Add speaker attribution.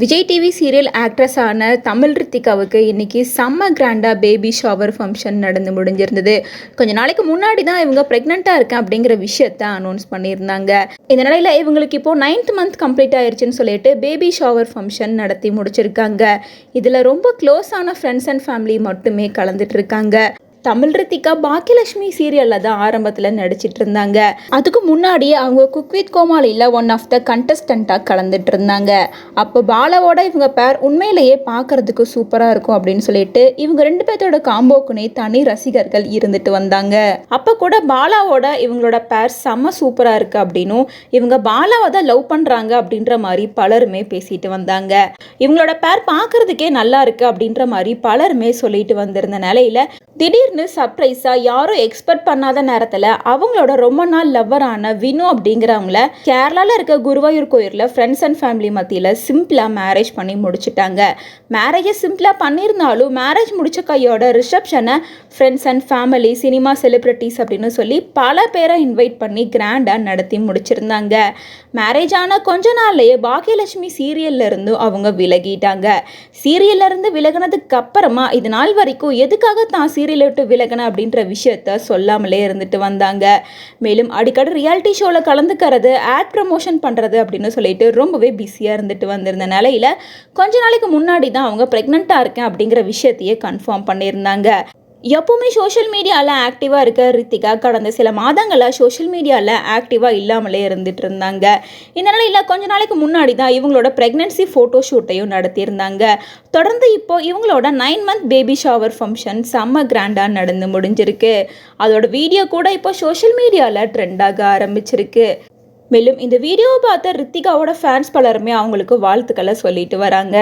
Speaker 1: Vijay TV serial ஆக்ட்ரஸான Tamil ரித்திகாவுக்கு இன்றைக்கி செம்ம கிராண்டாக பேபி ஷவர் ஃபங்க்ஷன் நடந்து முடிஞ்சிருந்தது. கொஞ்சம் நாளைக்கு முன்னாடி தான் இவங்க ப்ரெக்னெண்ட்டாக இருக்கேன் அப்படிங்கிற விஷயத்த அனௌன்ஸ் பண்ணியிருந்தாங்க. இந்த நிலையில் இவங்களுக்கு இப்போது 9th மந்த் கம்ப்ளீட் ஆயிடுச்சுன்னு சொல்லிட்டு பேபி ஷவர் ஃபங்க்ஷன் நடத்தி முடிச்சிருக்காங்க. இதில் ரொம்ப க்ளோஸான ஃப்ரெண்ட்ஸ் அண்ட் ஃபேமிலி மட்டுமே கலந்துட்டு இருக்காங்க. தமிழ் ரித்திகா பாக்கியலட்சுமி சீரியலில் தான் ஆரம்பத்தில் நடிச்சிட்டு இருந்தாங்க. அதுக்கு முன்னாடியே அவங்க குக் வித் கோமாளியில் ஒன் ஆஃப் த கண்டஸ்டண்ட்டாக கலந்துட்டு இருந்தாங்க. அப்போ பாலாவோட இவங்க பேர் உண்மையிலேயே பார்க்கறதுக்கு சூப்பராக இருக்கும் அப்படின்னு சொல்லிட்டு இவங்க 2 பேர்த்தோட காம்போக்குனே தனி ரசிகர்கள் இருந்துட்டு வந்தாங்க. அப்போ கூட பாலாவோட இவங்களோட பேர் செம்ம சூப்பராக இருக்குது அப்படின்னும் இவங்க பாலாவை தான் லவ் பண்ணுறாங்க அப்படின்ற மாதிரி பலருமே பேசிட்டு வந்தாங்க. இவங்களோட பேர் பார்க்கறதுக்கே நல்லா இருக்குது அப்படின்ற மாதிரி பலருமே சொல்லிட்டு வந்திருந்த நிலையில் திடீர்னு சர்ப்ரைஸாக யாரும் எக்ஸ்பெக்ட் பண்ணாத நேரத்தில் அவங்களோட ரொம்ப நாள் லவ்வரான வினு அப்படிங்கிறவங்கள கேரளாவில் இருக்க குருவாயூர் கோயிலில் ஃப்ரெண்ட்ஸ் அண்ட் ஃபேமிலி மத்தியில் சிம்பிளாக மேரேஜ் பண்ணி முடிச்சுட்டாங்க. மேரேஜை சிம்பிளாக பண்ணியிருந்தாலும் மேரேஜ் முடிச்ச கையோட ரிசப்ஷனை friends and family, cinema celebrities அப்படின்னு சொல்லி பல பேரை இன்வைட் பண்ணி கிராண்டாக நடத்தி முடிச்சிருந்தாங்க. மேரேஜ் ஆன கொஞ்ச நாள்லேயே பாக்கியலட்சுமி சீரியல்ல இருந்து அவங்க விலகிட்டாங்க. சீரியல்ல இருந்து விலகினதுக்கு அப்புறமா இது நாள் வரைக்கும் எதுக்காக தான் சீரியலை விட்டு விலகின அப்படின்ற விஷயத்த சொல்லாமலே இருந்துட்டு வந்தாங்க. மேலும் அடிக்கடி ரியாலிட்டி ஷோவில் கலந்துக்கிறது, ஆட் ப்ரமோஷன் பண்ணுறது அப்படின்னு சொல்லிட்டு ரொம்பவே பிஸியாக இருந்துட்டு வந்திருந்த நிலையில் கொஞ்ச நாளைக்கு முன்னாடி தான் அவங்க ப்ரெக்னெண்ட்டாக இருக்கேன் அப்படிங்கிற விஷயத்தையே கன்ஃபார்ம் பண்ணியிருந்தாங்க. எப்போவுமே சோஷியல் மீடியாவில் ஆக்டிவாக இருக்க ரித்திகா கடந்த சில மாதங்களாக சோஷியல் மீடியாவில் ஆக்டிவாக இல்லாமலே இருந்துட்டு இருந்தாங்க. இந்த நிலையில் கொஞ்ச நாளைக்கு முன்னாடி தான் இவங்களோட ப்ரெக்னென்சி ஃபோட்டோ ஷூட்டையும் நடத்தியிருந்தாங்க. தொடர்ந்து இப்போது இவங்களோட 9 மந்த் பேபி ஷவர் ஃபங்க்ஷன் செம்ம கிராண்டாக நடந்து முடிஞ்சிருக்கு. அதோட வீடியோ கூட இப்போ சோஷியல் மீடியாவில் ட்ரெண்டாக ஆரம்பிச்சிருக்கு. மேலும் இந்த வீடியோவை பார்த்த ரித்திகாவோட ஃபேன்ஸ் பலருமே அவங்களுக்கு வாழ்த்துக்களை சொல்லிட்டு வராங்க.